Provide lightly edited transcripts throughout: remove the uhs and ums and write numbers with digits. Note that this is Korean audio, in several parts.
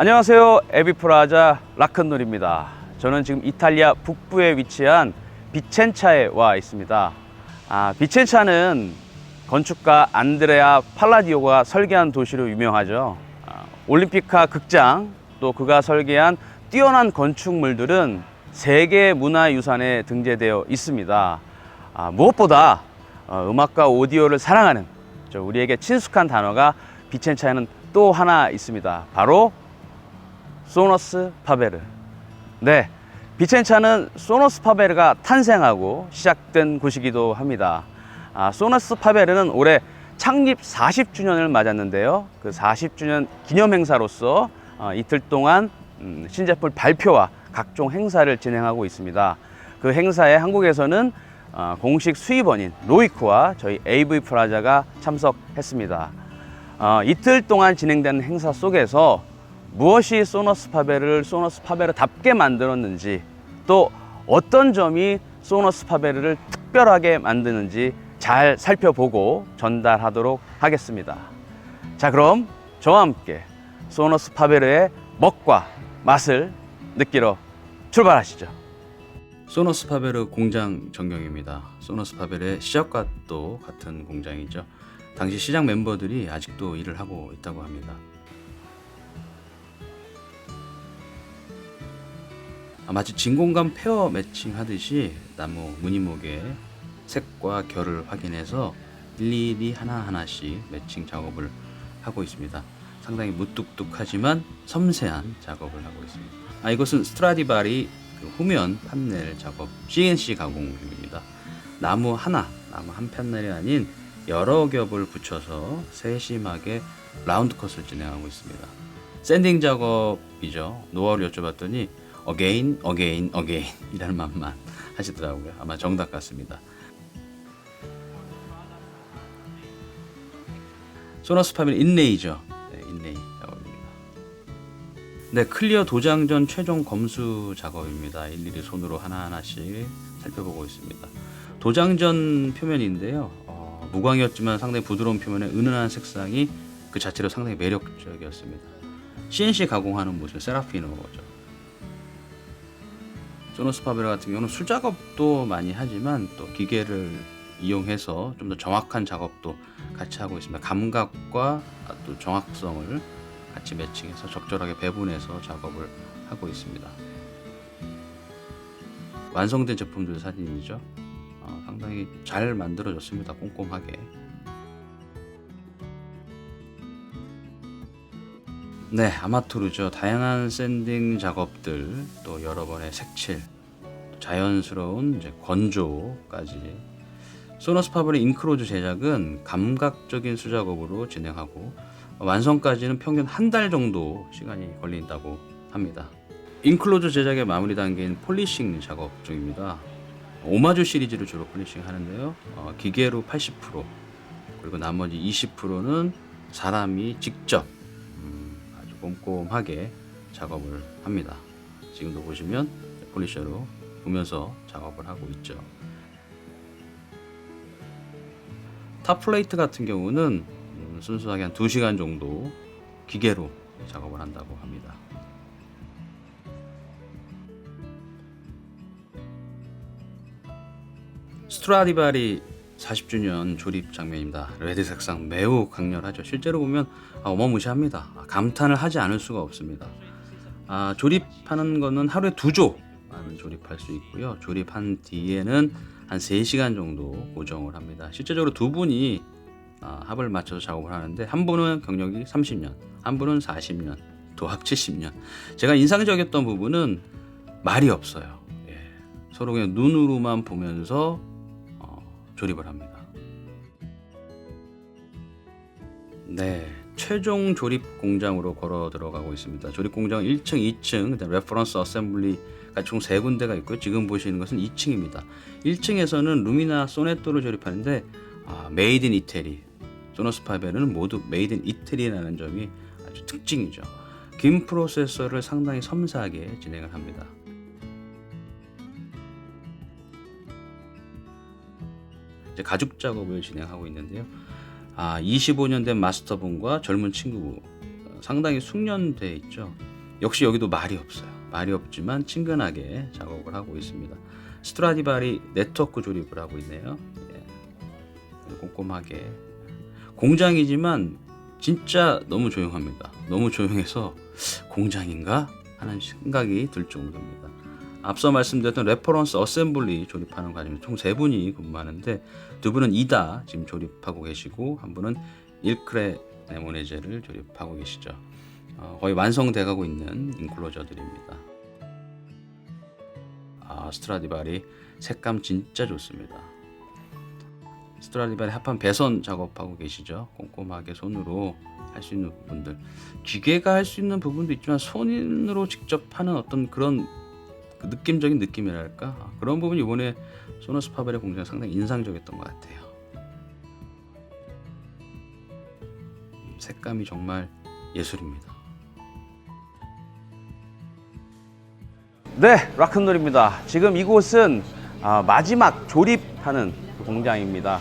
안녕하세요. 에비프라자 라큰놀입니다. 저는 지금 이탈리아 북부에 위치한 비첸차에 와 있습니다. 비첸차는 건축가 안드레아 팔라디오가 설계한 도시로 유명하죠. 올림픽화 극장, 또 그가 설계한 뛰어난 건축물들은 세계 문화유산에 등재되어 있습니다. 무엇보다 음악과 오디오를 사랑하는 우리에게 친숙한 단어가 비첸차에는 또 하나 있습니다. 바로 소노스 파베르. 네, 비첸차는 소노스 파베르가 탄생하고 시작된 곳이기도 합니다. 소노스 파베르는 올해 창립 40주년을 맞았는데요. 그 40주년 기념 행사로서 이틀 동안 신제품 발표와 각종 행사를 진행하고 있습니다. 그 행사에 한국에서는 공식 수입원인 로이코와 저희 AV 프라자가 참석했습니다. 이틀 동안 진행된 행사 속에서 무엇이 소노스 파베르를 소노스 파베르답게 만들었는지, 또 어떤 점이 소노스 파베르를 특별하게 만드는지 잘 살펴보고 전달하도록 하겠습니다. 자, 그럼 저와 함께 소노스 파베르의 먹과 맛을 느끼러 출발하시죠. 소노스 파베르 공장 전경입니다. 소노스 파베르의 시작과 또 같은 공장이죠. 당시 시장 멤버들이 아직도 일을 하고 있다고 합니다. 마치 진공관 페어 매칭 하듯이 나무 무늬목의 색과 결을 확인해서 일일이 하나하나씩 매칭 작업을 하고 있습니다. 상당히 무뚝뚝하지만 섬세한 작업을 하고 있습니다. 이것은 스트라디바리 후면 판넬 작업 CNC 가공 중입니다. 나무 한 판넬이 아닌 여러 겹을 붙여서 세심하게 라운드 컷을 진행하고 있습니다. 샌딩 작업이죠. 노하우를 여쭤봤더니 again 이라는 말만 하시더라고요. 아마 정답 같습니다. 소노스 파베르 인레이죠. 인레이 작업입니다. 네, 클리어 도장 전 최종 검수 작업입니다. 일일이 손으로 하나하나씩 살펴보고 있습니다. 도장 전 표면인데요. 무광이었지만 상당히 부드러운 표면에 은은한 색상이 그 자체로 상당히 매력적이었습니다. CNC 가공하는 모습, 세라피노죠. 소노스 파베르 같은 경우는 수작업도 많이 하지만 또 기계를 이용해서 좀 더 정확한 작업도 같이 하고 있습니다. 감각과 또 정확성을 같이 매칭해서 적절하게 배분해서 작업을 하고 있습니다. 완성된 제품들 사진이죠. 상당히 잘 만들어졌습니다. 꼼꼼하게. 네, 아마투르죠. 다양한 샌딩 작업들, 또 여러 번의 색칠, 자연스러운 건조까지. 소노스 파베르 잉크로즈 제작은 감각적인 수작업으로 진행하고 완성까지는 평균 한 달 정도 시간이 걸린다고 합니다. 잉크로즈 제작의 마무리 단계인 폴리싱 작업 중입니다. 오마주 시리즈를 주로 폴리싱 하는데요. 기계로 80%, 그리고 나머지 20%는 사람이 직접 아주 꼼꼼하게 작업을 합니다. 지금도 보시면 폴리셔로 보면서 작업을 하고 있죠. 탑 플레이트 같은 경우는 순수하게 한 2시간 정도 기계로 작업을 한다고 합니다. 스트라디바리 40주년 조립 장면입니다. 레드 색상 매우 강렬하죠. 실제로 보면 어마무시합니다. 감탄을 하지 않을 수가 없습니다. 조립하는 거는 하루에 2조 조립할 수 있고요. 조립한 뒤에는 한 3시간 정도 고정을 합니다. 실제적으로 두 분이 합을 맞춰서 작업을 하는데, 한 분은 경력이 30년, 한 분은 40년, 도합 70년. 제가 인상적이었던 부분은 말이 없어요. 서로 그냥 눈으로만 보면서 조립을 합니다. 네, 최종 조립 공장으로 걸어 들어가고 있습니다. 조립 공장은 1층, 2층, 레퍼런스 어셈블리가 총 3군데가 있고요. 지금 보시는 것은 2층입니다. 1층에서는 루미나 소네토를 조립하는데 메이드 인 이태리, 소노스 파베르는 모두 메이드 인 이태리라는 점이 아주 특징이죠. 긴 프로세서를 상당히 섬세하게 진행을 합니다. 이제 가죽 작업을 진행하고 있는데요. 25년 된 마스터분과 젊은 친구분, 상당히 숙련돼 있죠. 역시 여기도 말이 없어요. 말이 없지만 친근하게 작업을 하고 있습니다. 스트라디바리 네트워크 조립을 하고 있네요. 예. 꼼꼼하게. 공장이지만 진짜 너무 조용합니다. 너무 조용해서 공장인가 하는 생각이 들 정도입니다. 앞서 말씀드렸던 레퍼런스 어셈블리 조립하는 과정에 총 3분이 근무하는데 2분은 이다 지금 조립하고 계시고 한 분은 일크레 네모네제를 조립하고 계시죠. 거의 완성돼 가고 있는 인클로저들입니다. 스트라디바리 색감 진짜 좋습니다. 스트라디바리 합판 배선 작업하고 계시죠. 꼼꼼하게 손으로 할 수 있는 부분들, 기계가 할 수 있는 부분도 있지만 손으로 직접 하는 어떤 그런 그 느낌적인 느낌이랄까, 그런 부분이 이번에 소너스 파벨의 공장이 상당히 인상적이었던 것 같아요. 색감이 정말 예술입니다. 네, 락큰롤입니다. 지금 이곳은 마지막 조립하는 공장입니다.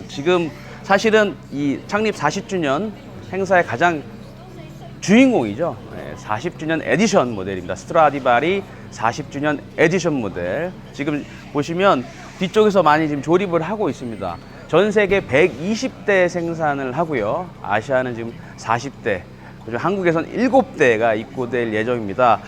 지금 사실은 이 창립 40주년 행사의 가장 주인공이죠. 40주년 에디션 모델입니다. 스트라디바리 40주년 에디션 모델. 지금 보시면 뒤쪽에서 많이 지금 조립을 하고 있습니다. 전 세계 120대 생산을 하고요. 아시아는 지금 40대, 그리고 한국에선 7대가 입고될 예정입니다.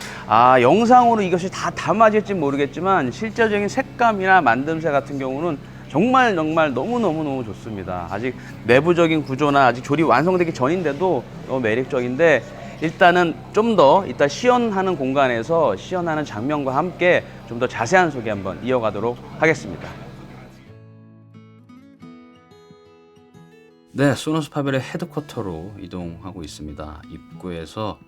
영상으로 이것이 다 담아질지 모르겠지만 실제적인 색감이나 만듦새 같은 경우는 정말 너무 좋습니다. 아직 내부적인 구조나 아직 조립 완성되기 전인데도 너무 매력적인데, 일단은 좀 더 이따 시연하는 공간에서 시연하는 장면과 함께 좀 더 자세한 소개 한번 이어가도록 하겠습니다. 네, 소너스 파벨의 헤드쿼터로 이동하고 있습니다. 입구에서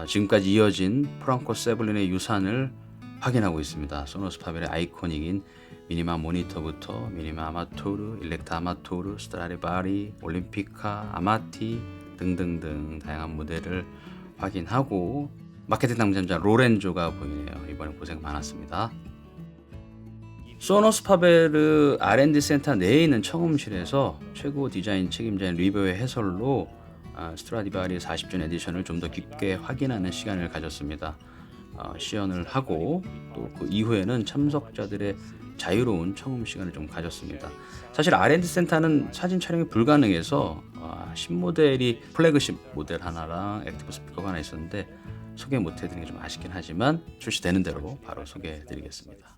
지금까지 이어진 프랑코 세블린의 유산을 확인하고 있습니다. 소너스 파벨의 아이코닉인 미니마 모니터부터 미니마 아마토르, 일렉타 아마토르, 스트라디바리, 올림피카, 아마티 등등등 다양한 모델을 확인하고, 마케팅 담당자 로렌조가 보이네요. 이번에 고생 많았습니다. 소너스 파벨의 R&D 센터 내에 있는 청음실에서 최고 디자인 책임자인 리버의 해설로 스트라디바리 40주년 에디션을 좀 더 깊게 확인하는 시간을 가졌습니다. 시연을 하고 또 그 이후에는 참석자들의 자유로운 청음 시간을 좀 가졌습니다. 사실 R&D 센터는 사진 촬영이 불가능해서 신모델이 플래그십 모델 하나랑 액티브 스피커가 하나 있었는데 소개 못해드리는 게 좀 아쉽긴 하지만 출시되는 대로 바로 소개해드리겠습니다.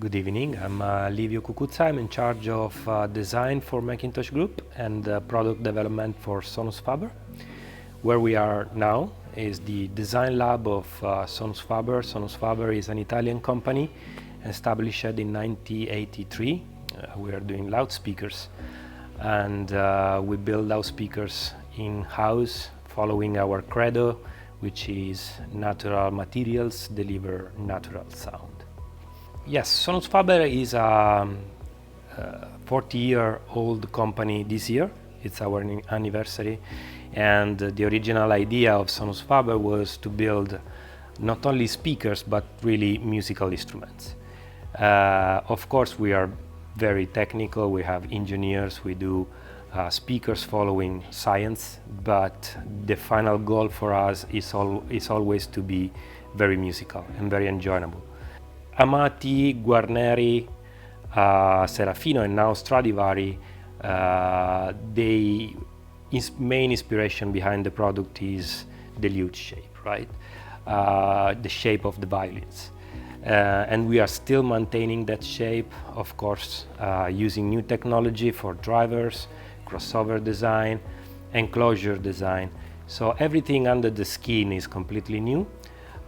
Good evening, I'm Livio Cucuzza. I'm in charge of design for Macintosh Group and product development for Sonus Faber. Where we are now is the design lab of Sonus Faber. Sonus Faber is an Italian company established in 1983. We are doing loudspeakers, and we build loudspeakers in-house following our credo, which is natural materials deliver natural sound. Yes, Sonus Faber is a 40-year-old company this year. It's our anniversary, and the original idea of Sonus Faber was to build not only speakers but really musical instruments. Of course, we are very technical. We have engineers. We do speakers following science, but the final goal for us is always to be very musical and very enjoyable. Amati, Guarneri, Serafino, and now Stradivari, main inspiration behind the product is the lute shape, right? The shape of the violins. And we are still maintaining that shape, of course, using new technology for drivers, crossover design, enclosure design. So everything under the skin is completely new,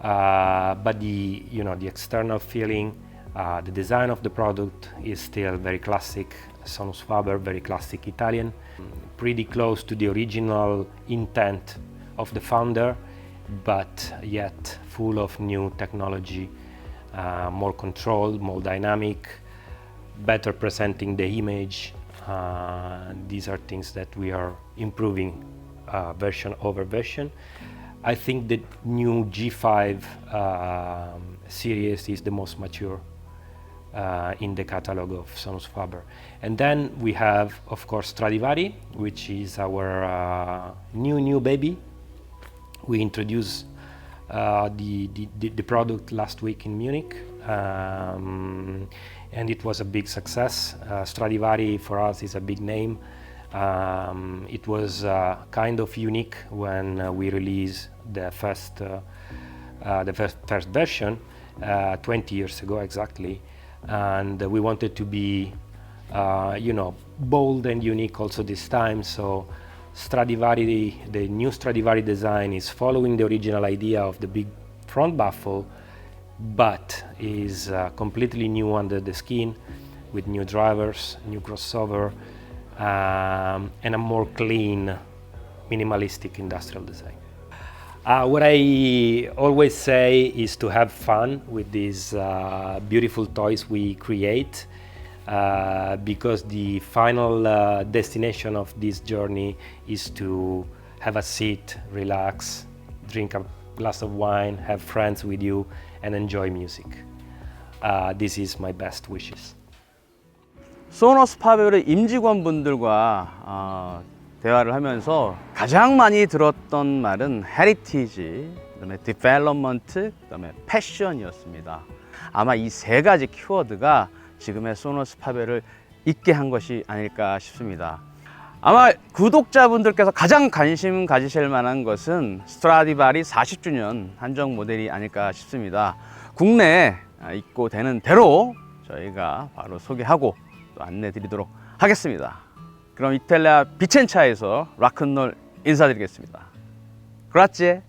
but the external feeling, the design of the product is still very classic Sonus Faber, very classic Italian, pretty close to the original intent of the founder, but yet full of new technology, more controlled, more dynamic, better presenting the image. These are things that we are improving version over version. I think the new G5 series is the most mature in the catalog of Sonus Faber. And then we have, of course, Stradivari, which is our new baby. We introduced the product last week in Munich, and it was a big success. Stradivari for us is a big name. It was kind of unique when we released the first version 20 years ago exactly, and we wanted to be bold and unique also this time. So Stradivari, the new Stradivari design is following the original idea of the big front baffle, but is completely new under the skin, with new drivers, new crossover, and a more clean, minimalistic industrial design. What I always say is to have fun with these beautiful toys we create, because the final destination of this journey is to have a seat, relax, drink a glass of wine, have friends with you, and enjoy music. This is my best wishes. 소너스 파베르의 임직원분들과 대화를 하면서 가장 많이 들었던 말은 헤리티지, 그다음에 디벨롭먼트, 그다음에 패션이었습니다. 아마 이 세 가지 키워드가 지금의 소너스 파베를 있게 한 것이 아닐까 싶습니다. 아마 구독자분들께서 가장 관심 가지실 만한 것은 스트라디바리 40주년 한정 모델이 아닐까 싶습니다. 국내에 입고 되는 대로 저희가 바로 소개하고 또 안내 드리도록 하겠습니다. 그럼 이탈리아 비첸차에서 락큰롤 인사드리겠습니다. 그라zie.